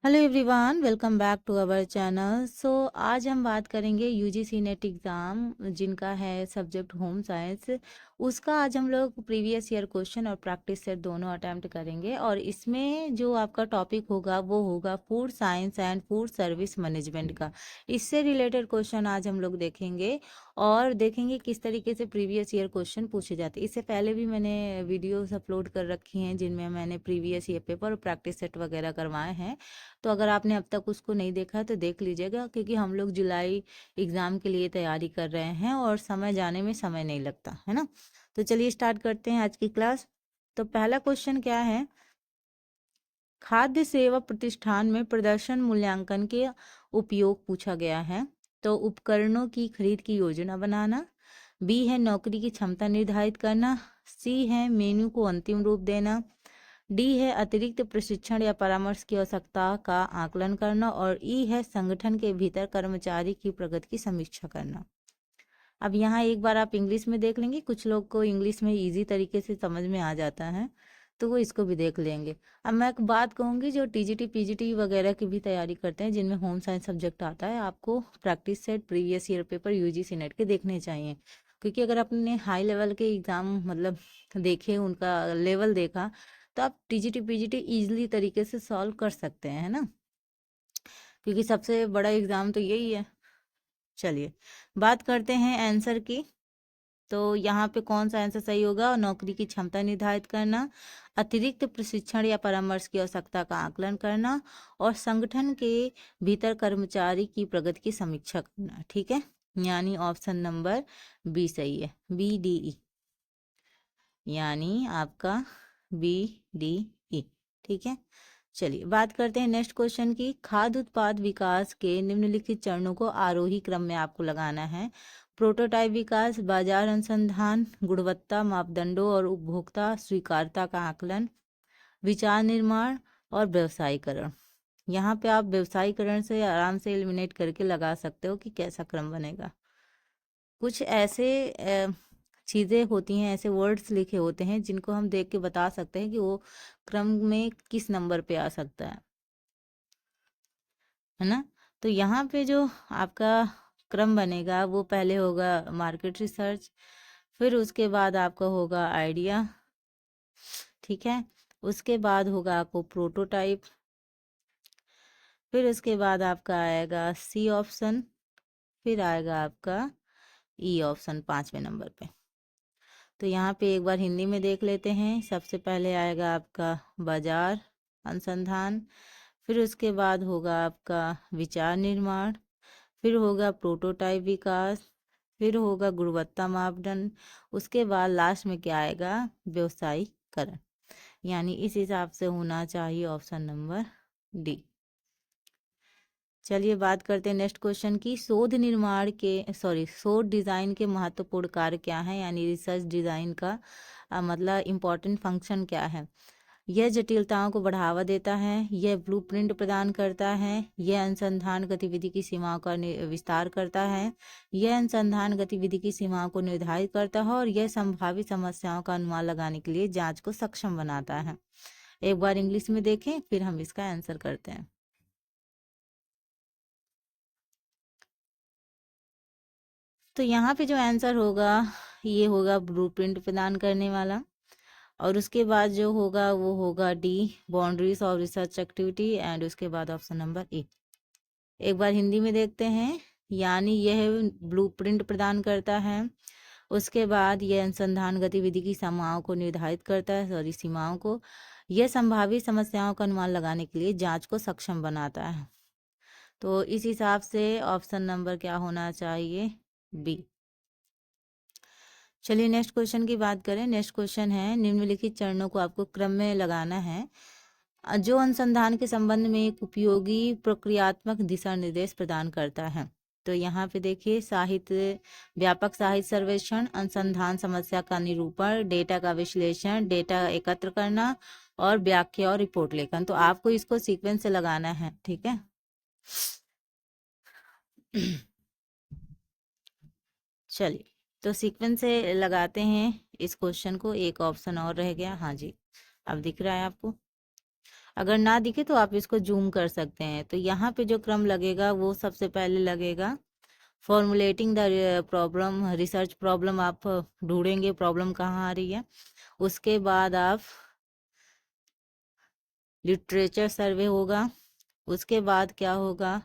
Hello everyone, welcome back to our channel. आज हम बात करेंगे यूजीसी नेट एग्ज़ाम जिनका है सब्जेक्ट होम साइंस। उसका आज हम लोग प्रीवियस ईयर क्वेश्चन और प्रैक्टिस सेट दोनों अटेम्प्ट करेंगे और इसमें जो आपका टॉपिक होगा वो होगा food science and food service management का। इससे रिलेटेड क्वेश्चन आज हम लोग देखेंगे और देखेंगे किस तरीके से प्रीवियस ईयर क्वेश्चन पूछे जाते हैं। इससे पहले भी मैंने वीडियोस अपलोड कर रखी हैं जिनमें मैंने प्रीवियस ईयर पेपर और प्रैक्टिस सेट वगैरह करवाए हैं। तो अगर आपने अब तक उसको नहीं देखा है तो देख लीजिएगा, क्योंकि हम लोग जुलाई एग्ज़ाम के लिए तैयारी कर रहे हैं और समय जाने में समय नहीं लगता है ना। तो चलिए स्टार्ट करते हैं आज की क्लास। तो पहला क्वेश्चन क्या है, खाद्य सेवा प्रतिष्ठान में प्रदर्शन मूल्यांकन के उपयोग पूछा गया है। तो उपकरणों की खरीद की योजना बनाना, बी है नौकरी की क्षमता निर्धारित करना, सी है मेन्यू को अंतिम रूप देना, डी है अतिरिक्त प्रशिक्षण या परामर्श की आवश्यकता का आकलन करना और ई है संगठन के भीतर कर्मचारी की प्रगति की समीक्षा करना। अब यहाँ एक बार आप इंग्लिश में देख लेंगे, कुछ लोग को इंग्लिश में इजी तरीके से समझ में आ जाता है तो वो इसको भी देख लेंगे। अब मैं एक बात कहूँगी, जो टीजीटी पीजीटी वगैरह की भी तैयारी करते हैं जिनमें होम साइंस सब्जेक्ट आता है, आपको practice set previous year paper UGC net के देखने चाहिए। क्योंकि अगर आपने हाई लेवल के एग्ज़ाम मतलब देखे, उनका लेवल देखा, तो आप टीजीटी पीजीटी ईजिली तरीके से सॉल्व कर सकते हैं, है ना। क्योंकि सबसे बड़ा एग्ज़ाम तो यही है। चलिए बात करते हैं आंसर की। तो यहाँ पे कौन सा आंसर सही होगा, नौकरी की क्षमता निर्धारित करना, अतिरिक्त प्रशिक्षण या परामर्श की आवश्यकता का आकलन करना और संगठन के भीतर कर्मचारी की प्रगति की समीक्षा करना। ठीक है, यानी ऑप्शन नंबर बी सही है, बी डी ई, यानी आपका बी डी ई। ठीक है, चलिए बात करते हैं नेक्स्ट क्वेश्चन की। खाद्य उत्पाद विकास के निम्नलिखित चरणों को आरोही क्रम में आपको लगाना है। प्रोटोटाइप विकास, बाजार अनुसंधान, गुणवत्ता मापदंडों और उपभोक्ता स्वीकार्यता का आकलन, विचार निर्माण और व्यवसायीकरण। यहाँ पे आप व्यवसायीकरण से आराम से एलिमिनेट करके लगा सकते हो कि कैसा क्रम बनेगा। कुछ ऐसे चीज़ें होती हैं, ऐसे वर्ड्स लिखे होते हैं जिनको हम देख के बता सकते हैं कि वो क्रम में किस नंबर पे आ सकता है ना। तो यहाँ पे जो आपका क्रम बनेगा वो पहले होगा मार्केट रिसर्च, फिर उसके बाद आपका होगा आइडिया, ठीक है, उसके बाद होगा आपको प्रोटोटाइप, फिर उसके बाद आपका आएगा सी ऑप्शन, फिर आएगा आपका ई ऑप्शन 5वें नंबर पे। तो यहाँ पे एक बार हिंदी में देख लेते हैं। सबसे पहले आएगा आपका बाजार अनुसंधान, फिर उसके बाद होगा आपका विचार निर्माण, फिर होगा प्रोटोटाइप विकास, फिर होगा गुणवत्ता मापदंड, उसके बाद लास्ट में क्या आएगा, व्यवसायीकरण। यानी इस हिसाब से होना चाहिए ऑप्शन नंबर डी। चलिए बात करते हैं नेक्स्ट क्वेश्चन की। शोध डिज़ाइन के महत्वपूर्ण कार्य क्या है, यानी रिसर्च डिज़ाइन का मतलब इम्पोर्टेंट फंक्शन क्या है। यह जटिलताओं को बढ़ावा देता है, यह ब्लूप्रिंट प्रदान करता है, यह अनुसंधान गतिविधि की सीमाओं का विस्तार करता है, यह अनुसंधान गतिविधि की सीमाओं को निर्धारित करता है और यह संभावित समस्याओं का अनुमान लगाने के लिए जांच को सक्षम बनाता है। एक बार इंग्लिश में देखें फिर हम इसका आंसर करते हैं। तो यहाँ पे जो आंसर होगा ये होगा ब्लूप्रिंट प्रदान करने वाला, और उसके बाद जो होगा वो होगा D, boundaries of research activity, and उसके बाद ऑप्शन नंबर ए। एक बार हिंदी में देखते हैं, यानी यह ब्लूप्रिंट प्रदान करता है, उसके बाद यह अनुसंधान गतिविधि की सीमाओं को निर्धारित करता है, सीमाओं को, यह संभावित समस्याओं का अनुमान लगाने के लिए जांच को सक्षम बनाता है। तो इस हिसाब से ऑप्शन नंबर क्या होना चाहिए, बी। चलिए नेक्स्ट क्वेश्चन की बात करें। नेक्स्ट क्वेश्चन है, निम्नलिखित चरणों को आपको क्रम में लगाना है जो अनुसंधान के संबंध में एक उपयोगी प्रक्रियात्मक दिशा निर्देश प्रदान करता है। तो यहाँ पे देखिए, साहित्य, व्यापक साहित्य सर्वेक्षण, अनुसंधान समस्या का निरूपण, डेटा का विश्लेषण, डेटा एकत्र करना और व्याख्या और रिपोर्ट लेखन। तो आपको इसको सीक्वेंस से लगाना है, ठीक है। चलिए तो सीक्वेंस से लगाते हैं इस क्वेश्चन को। एक ऑप्शन और रह गया, हाँ जी, अब दिख रहा है आपको। अगर ना दिखे तो आप इसको जूम कर सकते हैं। तो यहाँ पे जो क्रम लगेगा वो सबसे पहले लगेगा formulating the problem, research problem आप ढूंढेंगे प्रॉब्लम कहाँ आ रही है। उसके बाद आप लिटरेचर सर्वे होगा। उसके बाद क्या होगा,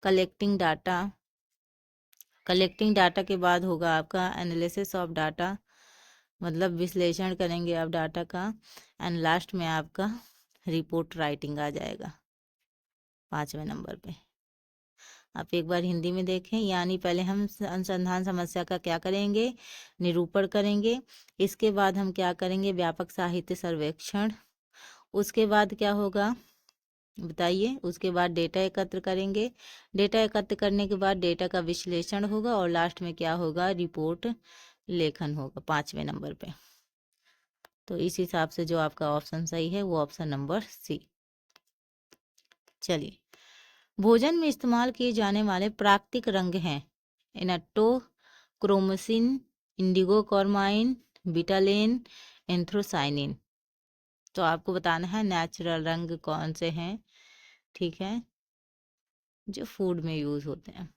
कलेक्टिंग डाटा। कलेक्टिंग डाटा के बाद होगा आपका एनालिसिस ऑफ डाटा, मतलब विश्लेषण करेंगे आप डाटा का। एंड लास्ट में आपका रिपोर्ट राइटिंग आ जाएगा 5वें नंबर पे। आप एक बार हिंदी में देखें, यानी पहले हम अनुसंधान समस्या का क्या करेंगे, निरूपण करेंगे। इसके बाद हम क्या करेंगे, व्यापक साहित्य सर्वेक्षण। उसके बाद क्या होगा बताइए, उसके बाद डेटा एकत्र करेंगे। डेटा एकत्र करने के बाद डेटा का विश्लेषण होगा और लास्ट में क्या होगा, रिपोर्ट लेखन होगा 5वें नंबर पे। तो इस हिसाब से जो आपका ऑप्शन सही है वो ऑप्शन नंबर सी। चलिए, भोजन में इस्तेमाल किए जाने वाले प्राकृतिक रंग हैं इनट्टो, क्रोमसिन, इंडिगो कार्माइन, बिटालेन, एंथ्रोसाइनिन। तो आपको बताना है नेचुरल रंग कौन से हैं, ठीक है, जो फूड में यूज होते हैं।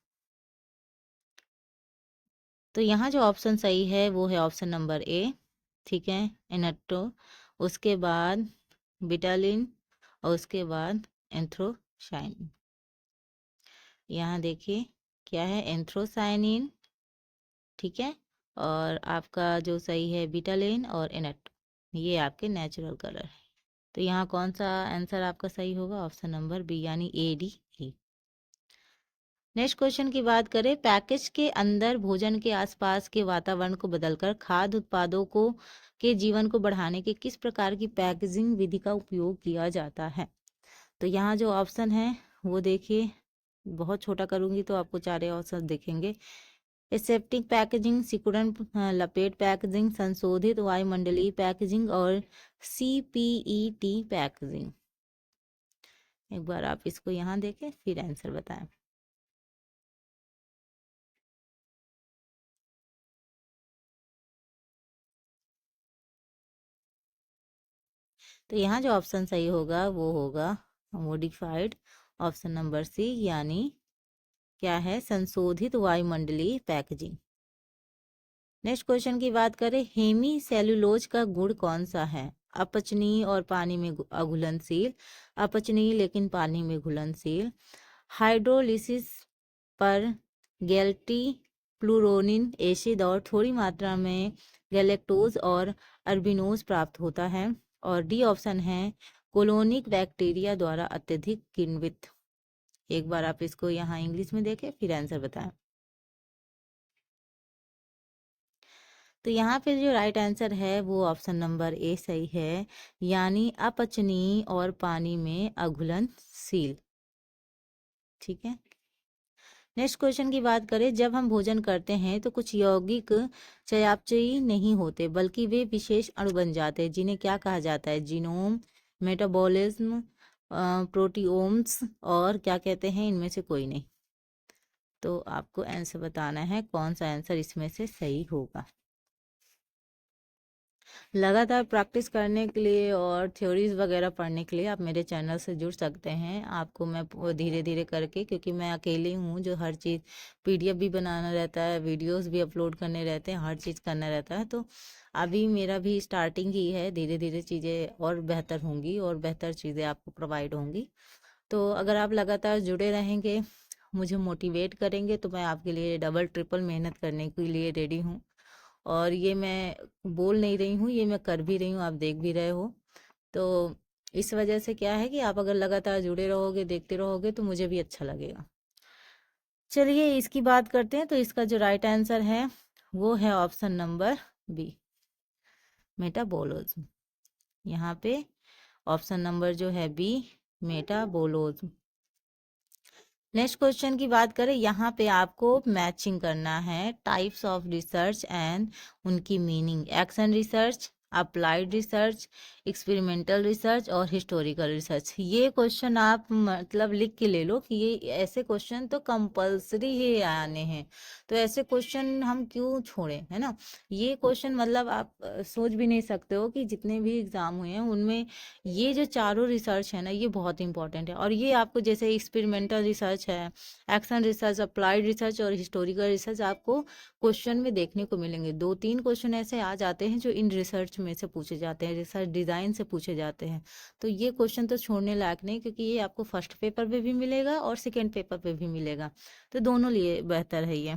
तो यहाँ जो ऑप्शन सही है वो है ऑप्शन नंबर ए, ठीक है, इनट्टो, उसके बाद बिटालिन और उसके बाद एंथ्रोसाइनिन। यहाँ देखिए क्या है, एंथ्रोसाइनिन, ठीक है, और आपका जो सही है बिटालिन और इनट्टो, ये आपके नेचुरल कलर है। तो यहाँ कौन सा आंसर आपका सही होगा, ऑप्शन नंबर बी यानी A D E. Next question की बात करें, पैकेज के अंदर भोजन के आसपास के वातावरण को बदलकर खाद्य उत्पादों को के जीवन को बढ़ाने के किस प्रकार की पैकेजिंग विधि का उपयोग किया जाता है। तो यहाँ जो ऑप्शन है वो देखिए, बहुत छोटा करूंगी तो आपको चारे ऑप्शन दिखेंगे। एसेप्टिक पैकेजिंग, सिकुड़न लपेट पैकेजिंग, संशोधित वायुमंडलीय पैकेजिंग और CPET पैकेजिंग। एक बार आप इसको यहाँ देखें फिर आंसर बताएं। तो यहाँ जो ऑप्शन सही होगा वो होगा मॉडिफाइड, ऑप्शन नंबर सी, यानी क्या है, संशोधित वायुमंडलीय पैकेजिंग। नेक्स्ट क्वेश्चन की बात करें, हेमी सेलुलोज का गुण कौन सा है, अपचनीय और पानी में अघुलनशील, अपचनीय लेकिन पानी में घुलनशील, हाइड्रोलिसिस पर गैल्टी प्लूरोनिन एसिड और थोड़ी मात्रा में गैलेक्टोज और अर्बिनोज प्राप्त होता है, और डी ऑप्शन है कोलोनिक बैक्टीरिया द्वारा अत्यधिक किण्वित। एक बार आप इसको यहाँ इंग्लिश में देखें फिर आंसर बताएं। तो यहाँ पे जो राइट आंसर है वो ऑप्शन नंबर ए सही है, यानी अपचनीय और पानी में अघुलनशील, ठीक है। नेक्स्ट क्वेश्चन की बात करें, जब हम भोजन करते हैं तो कुछ यौगिक चयापचयी नहीं होते बल्कि वे विशेष अणु बन जाते हैं, जिन्हें क्या कहा जाता है, जीनोम, मेटाबॉलिज्म, प्रोटियोम्स, और क्या कहते हैं, इनमें से कोई नहीं। तो आपको आंसर बताना है कौन सा आंसर इसमें से सही होगा। लगातार प्रैक्टिस करने के लिए और थ्योरीज वगैरह पढ़ने के लिए आप मेरे चैनल से जुड़ सकते हैं। आपको मैं धीरे धीरे करके, क्योंकि मैं अकेली हूँ जो हर चीज़ PDF भी बनाना रहता है, वीडियोस भी अपलोड करने रहते हैं, हर चीज़ करना रहता है। तो अभी मेरा भी स्टार्टिंग ही है, धीरे धीरे चीज़ें और बेहतर होंगी और बेहतर चीज़ें आपको प्रोवाइड होंगी। तो अगर आप लगातार जुड़े रहेंगे, मुझे मोटिवेट करेंगे, तो मैं आपके लिए डबल ट्रिपल मेहनत करने के लिए रेडी हूँ। और ये मैं बोल नहीं रही हूँ, ये मैं कर भी रही हूँ, आप देख भी रहे हो। तो इस वजह से क्या है कि आप अगर लगातार जुड़े रहोगे, देखते रहोगे, तो मुझे भी अच्छा लगेगा। चलिए इसकी बात करते हैं। तो इसका जो राइट आंसर है वो है ऑप्शन नंबर बी, मेटाबोलिज्म। यहाँ पे ऑप्शन नंबर जो है बी, मेटाबोलिज्म। नेक्स्ट क्वेश्चन की बात करें, यहाँ पे आपको मैचिंग करना है टाइप्स ऑफ रिसर्च एंड उनकी meaning. Action research, applied research, experimental research और हिस्टोरिकल रिसर्च। ये क्वेश्चन आप मतलब लिख के ले लो कि ये ऐसे क्वेश्चन तो कंपलसरी ही आने हैं, तो ऐसे क्वेश्चन हम क्यों छोड़ें, है ना। ये क्वेश्चन मतलब आप सोच भी नहीं सकते हो कि जितने भी एग्जाम हुए हैं उनमें ये जो चारों रिसर्च है ना ये बहुत इंपॉर्टेंट है। और ये आपको जैसे एक्सपेरिमेंटल रिसर्च है, एक्शन रिसर्च, अप्लाइड रिसर्च और हिस्टोरिकल रिसर्च आपको क्वेश्चन में देखने को मिलेंगे। 2-3 क्वेश्चन ऐसे आ जाते हैं जो इन रिसर्च में से पूछे जाते हैं, रिसर्च डिजाइन से पूछे जाते हैं। तो ये क्वेश्चन तो छोड़ने लायक नहीं, क्योंकि ये आपको फर्स्ट पेपर पे भी मिलेगा और सेकेंड पेपर पे भी मिलेगा, तो दोनों लिए बेहतर है ये।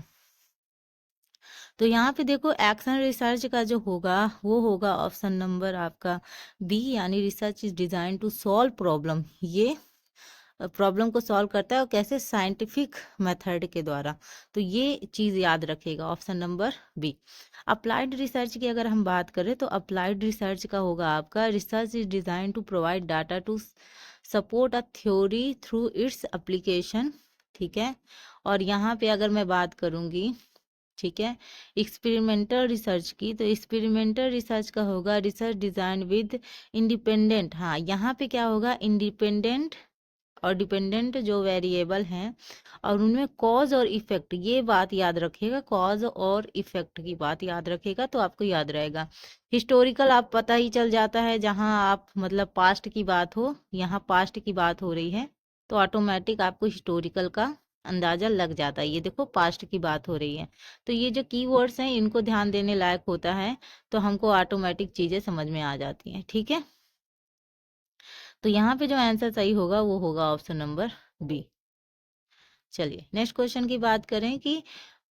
तो यहाँ पे देखो एक्शन रिसर्च का जो होगा वो होगा ऑप्शन नंबर आपका बी, यानी research is design to solve problem. ये प्रॉब्लम को सॉल्व करता है और कैसे, साइंटिफिक मेथड के द्वारा। तो ये चीज़ याद रखिएगा, option number B. Applied research की अगर हम बात करें तो अप्लाइड रिसर्च का होगा आपका research is design to provide data to support a theory through its application. ठीक है, और यहाँ पे अगर मैं बात करूँगी, ठीक है, एक्सपेरिमेंटल रिसर्च की, तो एक्सपेरिमेंटल रिसर्च का होगा रिसर्च डिजाइन विद इंडिपेंडेंट। हाँ, यहाँ पे क्या होगा, इंडिपेंडेंट और डिपेंडेंट जो वेरिएबल हैं और उनमें कॉज और इफेक्ट, ये बात याद रखिएगा, कॉज और इफेक्ट की बात याद रखिएगा तो आपको याद रहेगा। हिस्टोरिकल आप पता ही चल जाता है, जहाँ आप मतलब पास्ट की बात हो, यहाँ पास्ट की बात हो रही है तो ऑटोमेटिक आपको हिस्टोरिकल का अंदाजा लग जाता है। ये देखो पास्ट की बात हो रही है, तो ये जो कीवर्ड्स हैं इनको ध्यान देने लायक होता है, तो हमको ऑटोमेटिक चीजें समझ में आ जाती हैं। ठीक है, तो यहाँ पे जो आंसर सही होगा वो होगा ऑप्शन नंबर बी। चलिए नेक्स्ट क्वेश्चन की बात करें कि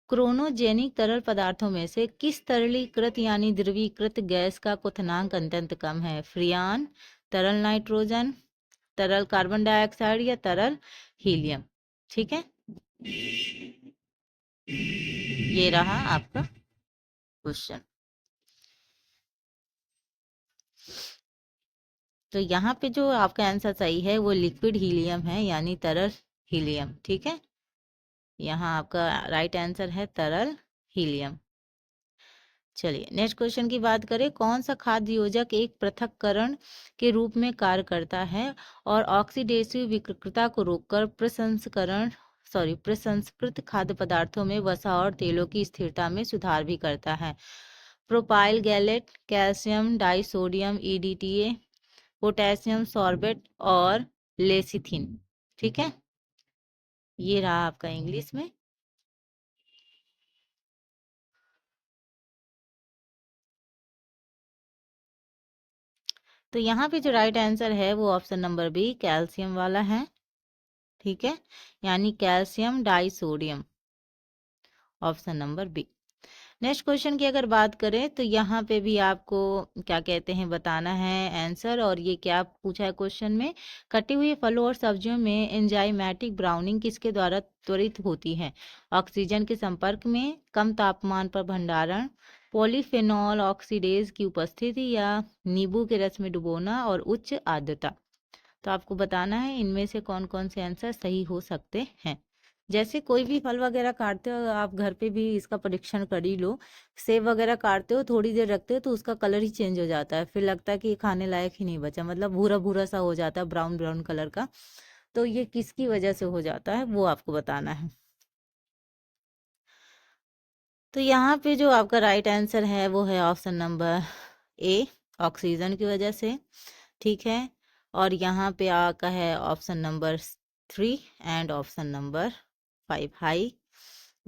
क्रोनोजेनिक तरल पदार्थों में से किस तरलीकृत यानी द्रवीकृत गैस का क्वथनांक अत्यंत कम है? फ्रियान, तरल नाइट्रोजन, तरल कार्बन डाइऑक्साइड या तरल हीलियम। ठीक है, ये रहा आपका क्वेश्चन। तो यहाँ पे जो आपका आंसर सही है वो लिक्विड हीलियम है, यानी तरल हीलियम। ठीक है, यहाँ आपका राइट आंसर है तरल हीलियम। चलिए नेक्स्ट क्वेश्चन की बात करें, कौन सा खाद्य योजक एक पृथक्करण के रूप में कार्य करता है और ऑक्सीडेटिव विकृतता को रोककर प्रसंस्कृत खाद्य पदार्थों में वसा और तेलों की स्थिरता में सुधार भी करता है? Propyl gallate, calcium disodium EDTA, potassium sorbate और लेसिथिन। ठीक है, ये रहा आपका इंग्लिश में। तो यहाँ पे जो राइट आंसर है वो ऑप्शन नंबर बी, कैल्शियम वाला है। ठीक है, यानी calcium disodium, option number B. Next question की अगर बात करें तो यहाँ पे भी आपको क्या कहते हैं बताना है आंसर। और ये क्या पूछा है क्वेश्चन में, कटी हुई फलों और सब्जियों में एंजाइमेटिक ब्राउनिंग किसके द्वारा त्वरित होती है? ऑक्सीजन के संपर्क में, कम तापमान पर भंडारण, पॉलीफेनॉल ऑक्सीडेज की उपस्थिति या नींबू के रस में डुबोना और उच्च आर्द्रता। तो आपको बताना है इनमें से कौन कौन से आंसर सही हो सकते हैं। जैसे कोई भी फल वगैरह काटते हो आप घर पे भी इसका परीक्षण कर ही लो। सेब वगैरह काटते हो, थोड़ी देर रखते हो तो उसका कलर ही चेंज हो जाता है, फिर लगता है कि ये खाने लायक ही नहीं बचा, मतलब भूरा भूरा सा हो जाता है, ब्राउन ब्राउन कलर का। तो ये किसकी वजह से हो जाता है वो आपको बताना है। तो यहाँ पे जो आपका राइट आंसर है वो है ऑप्शन नंबर ए, ऑक्सीजन की वजह से। ठीक है, और यहाँ पे आपका है option number 3 and option number 5, high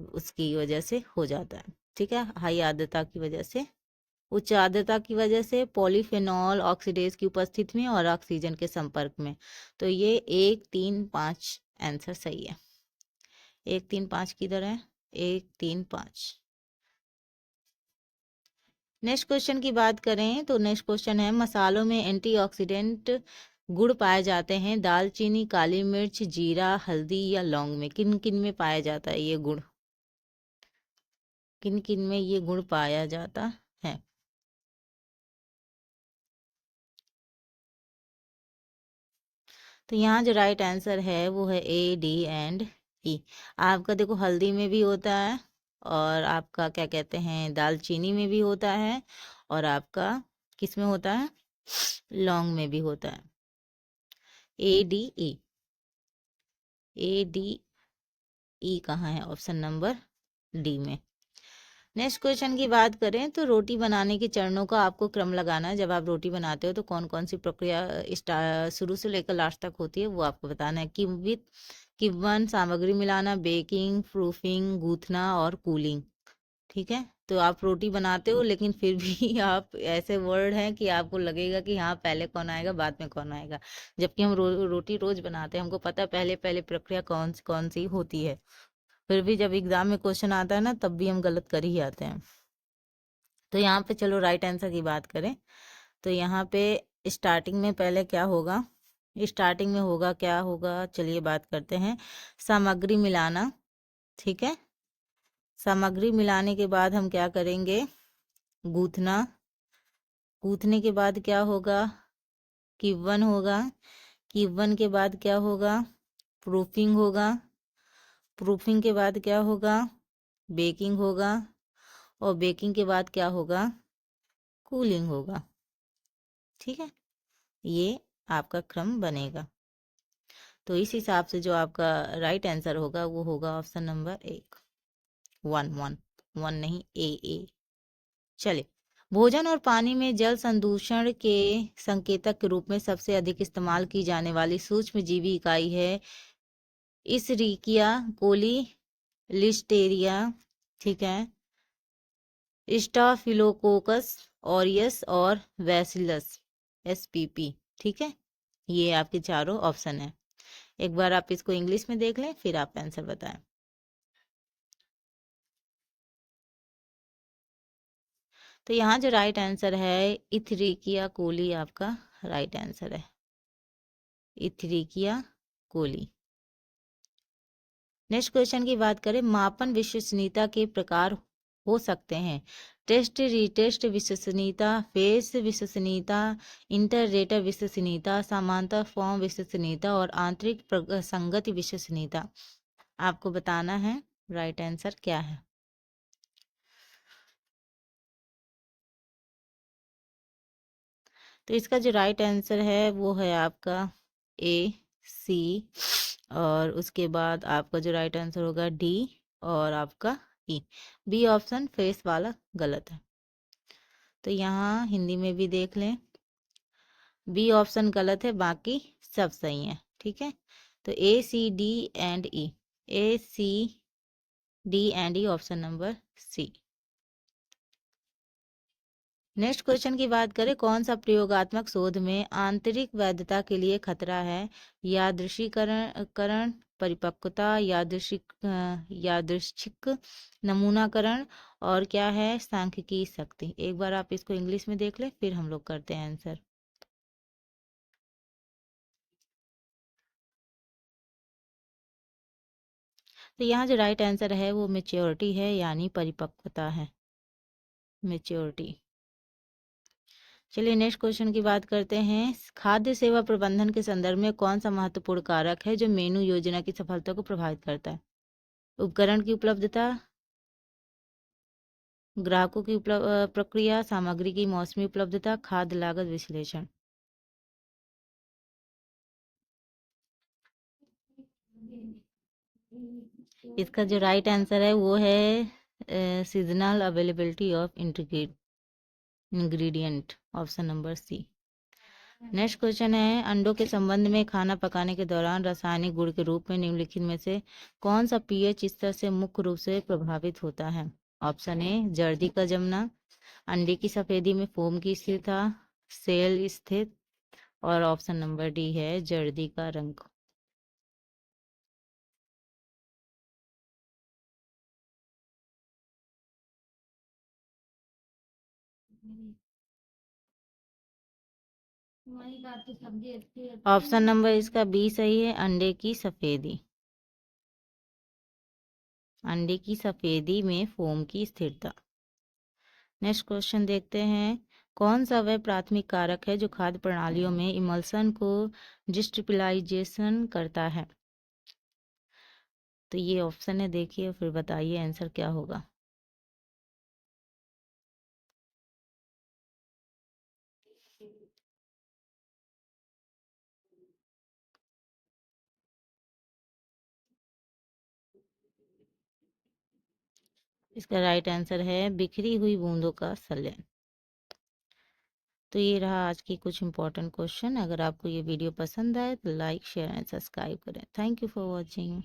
उसकी वजह से हो जाता है। ठीक है, हाई आर्द्रता की वजह से, उच्च आर्द्रता की वजह से, पॉलीफेनॉल ऑक्सीडेज की उपस्थिति में और ऑक्सीजन के संपर्क में। तो ये 1, 3, 5 आंसर सही है। 1, 3, 5 किधर है? 1, 3, 5। नेक्स्ट क्वेश्चन की बात करें तो नेक्स्ट क्वेश्चन है, मसालों में एंटीऑक्सीडेंट गुण पाए जाते हैं? दालचीनी, काली मिर्च, जीरा, हल्दी या लौंग में। किन किन में पाया जाता है ये गुण? किन किन में ये गुण पाया जाता है? तो यहाँ जो राइट आंसर है वो है ए, डी एंड ई। आपका देखो हल्दी में भी होता है, और आपका क्या कहते हैं दालचीनी में भी होता है, और आपका किस में होता है? लॉन्ग में भी होता है। ADE, ADE कहाँ है? ऑप्शन नंबर डी में। नेक्स्ट क्वेश्चन की बात करें तो रोटी बनाने के चरणों का आपको क्रम लगाना है। जब आप रोटी बनाते हो तो कौन कौन सी प्रक्रिया शुरू से लेकर लास्ट तक होती है वो आपको बताना है। किण्वन, सामग्री मिलाना, बेकिंग, प्रूफिंग, गूंथना और कूलिंग। ठीक है, तो आप रोटी बनाते हो लेकिन फिर भी आप ऐसे वर्ड हैं कि आपको लगेगा कि हाँ पहले कौन आएगा बाद में कौन आएगा, जबकि हम रोटी रोज बनाते हैं, हमको पता है पहले पहले प्रक्रिया कौन सी होती है। फिर भी जब एग्जाम में क्वेश्चन आता है ना तब भी हम गलत कर ही आते हैं। तो यहाँ पे चलो राइट आंसर की बात करें तो यहाँ पे स्टार्टिंग में पहले क्या होगा? स्टार्टिंग में होगा क्या होगा, चलिए बात करते हैं। सामग्री मिलाना। ठीक है, सामग्री मिलाने के बाद हम क्या करेंगे? गूंथना। गूंथने के बाद क्या होगा? किण्वन होगा। किण्वन के बाद क्या होगा? प्रूफिंग होगा। प्रूफिंग के बाद क्या होगा? बेकिंग होगा। और बेकिंग के बाद क्या होगा? कूलिंग होगा। ठीक है, ये आपका क्रम बनेगा। तो इस हिसाब से जो आपका राइट आंसर होगा वो होगा ऑप्शन नंबर एक। वन वन वन नहीं, ए। चलिए, भोजन और पानी में जल संदूषण के संकेतक के रूप में सबसे अधिक इस्तेमाल की जाने वाली सूक्ष्म जीवी इकाई है इशरिकिया कोली, लिस्टेरिया, ठीक है, स्टाफिलोकोकस ऑरियस और बैसिलस SPP। ठीक है, ये आपके चारों ऑप्शन है। एक बार आप इसको इंग्लिश में देख लें फिर आप आंसर बताएं। तो यहाँ जो राइट आंसर है इथरिकिया कोली आपका राइट आंसर है। इथरिकिया कोली। नेक्स्ट क्वेश्चन की बात करें, मापन विश्वसनीयता के प्रकार हो सकते हैं। टेस्ट, रीटेस्ट विश्वसनीयता, फेस विश्वसनीयता, इंटररेटर विश्वसनीयता, समांतर फॉर्म विश्वसनीयता और आंतरिक संगति विश्वसनीयता। आपको बताना है राइट आंसर क्या है। तो इसका जो राइट आंसर है वो है आपका AC। और उसके बाद आपका जो राइट आंसर होगा D और आपका E। बी ऑप्शन फेस वाला गलत है। तो यहाँ हिंदी में भी देख लें, बी ऑप्शन गलत है, बाकी सब सही है। ठीक है, तो ACD and E option number C। Next question की बात करें, कौन सा प्रयोगात्मक शोध में आंतरिक वैधता के लिए खतरा है? यादृशीकरण, परिपक्वता, यादृच्छिक नमूनाकरण और क्या है? सांख्यिकी शक्ति। एक बार आप इसको इंग्लिश में देख ले फिर हम लोग करते हैं आंसर। तो यहाँ जो राइट आंसर है वो मेच्योरिटी है, यानी परिपक्वता है, मेच्योरिटी। चलिए नेक्स्ट क्वेश्चन की बात करते हैं, खाद्य सेवा प्रबंधन के संदर्भ में कौन सा महत्वपूर्ण कारक है जो मेनू योजना की सफलता को प्रभावित करता है? उपकरण की उपलब्धता, ग्राहकों की प्रक्रिया, सामग्री की मौसमी उपलब्धता, खाद्य लागत विश्लेषण। इसका जो राइट आंसर है वो है seasonal availability of ingredient, option number C। Next question है, अंडों के संबंध में खाना पकाने के दौरान रासायनिक गुण के रूप में निम्नलिखित में से कौन सा pH स्तर से मुख्य रूप से प्रभावित होता है? ऑप्शन ए जर्दी का जमना, अंडे की सफेदी में फोम की स्थिरता, सेल स्थित, और ऑप्शन नंबर D है जर्दी का रंग। ऑप्शन नंबर इसका B सही है, अंडे की सफेदी। अंडे की सफेदी में फोम की स्थिरता। नेक्स्ट क्वेश्चन देखते हैं, कौन सा वह प्राथमिक कारक है जो खाद्य प्रणालियों में इमल्सन को डिस्ट्रिपलाइजेशन करता है? तो ये ऑप्शन है, देखिए फिर बताइए आंसर क्या होगा। इसका राइट आंसर है बिखरी हुई बूंदों का संलयन। तो ये रहा आज की कुछ इंपॉर्टेंट क्वेश्चन। अगर आपको ये वीडियो पसंद आए तो लाइक शेयर एंड सब्सक्राइब करें। Thank you for watching.